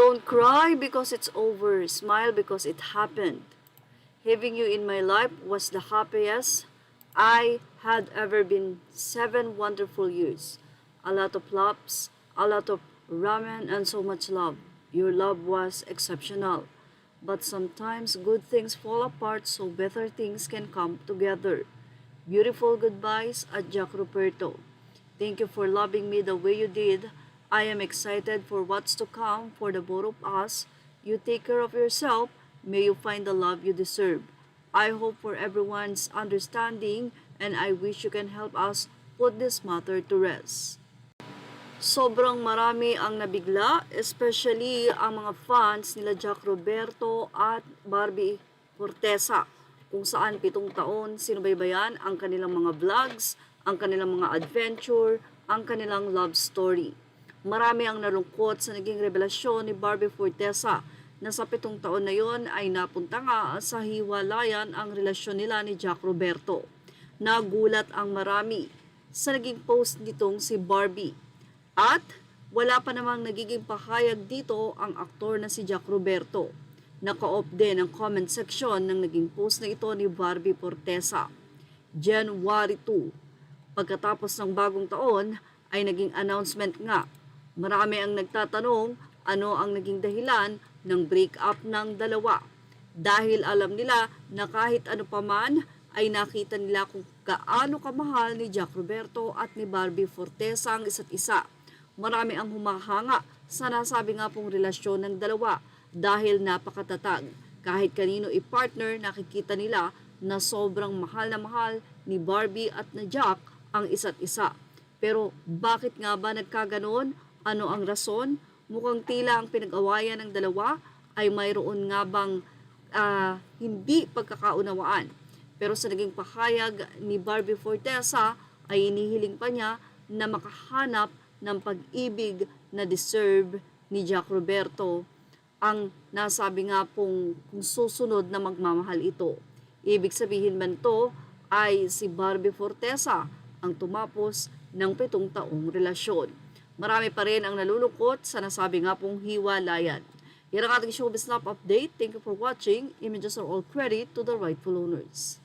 Don't cry because it's over. Smile because it happened. Having you in my life was the happiest I had ever been. 7 wonderful years. A lot of laughs, a lot of ramen, and so much love. Your love was exceptional. But sometimes good things fall apart so better things can come together. Beautiful goodbyes at Jack Ruperto. Thank you for loving me the way you did. I am excited for what's to come for the both of us. You take care of yourself. May you find the love you deserve. I hope for everyone's understanding and I wish you can help us put this matter to rest. Sobrang marami ang nabigla, especially ang mga fans nila Jack Roberto at Barbie Fortesa, kung saan 7 taon sinubaybayan ang kanilang mga vlogs, ang kanilang mga adventure, ang kanilang love story. Marami ang nalungkot sa naging revelasyon ni Barbie Fortesa na sa 7 taon na yon ay napunta nga sa hiwalayan ang relasyon nila ni Jack Roberto. Nagulat ang marami sa naging post nitong si Barbie. At wala pa namang nagiging pahayag dito ang aktor na si Jack Roberto. Naka-off din ang comment section ng naging post na ito ni Barbie Fortesa. January 2. Pagkatapos ng bagong taon ay naging announcement nga. Marami ang nagtatanong ano ang naging dahilan ng break-up ng dalawa. Dahil alam nila na kahit ano pa man ay nakita nila kung gaano kamahal ni Jack Roberto at ni Barbie Fortesa ang isa't isa. Marami ang humahanga sa nasabi nga pong relasyon ng dalawa dahil napakatatag. Kahit kanino i-partner, nakikita nila na sobrang mahal na mahal ni Barbie at na Jack ang isa't isa. Pero bakit nga ba nagkaganoon? Ano ang rason? Mukhang tila ang pinag-awayan ng dalawa ay mayroon nga bang hindi pagkakaunawaan. Pero sa naging pahayag ni Barbie Fortesa ay inihiling pa niya na makahanap ng pag-ibig na deserve ni Jack Roberto ang nasabi nga pong kung susunod na magmamahal ito. Ibig sabihin man to ay si Barbie Fortesa ang tumapos ng 7 taong relasyon. Marami pa rin ang nalulungkot sa nasabi nga pong hiwalayan. Yan ang ating showbiz snap update. Thank you for watching. Images are all credit to the rightful owners.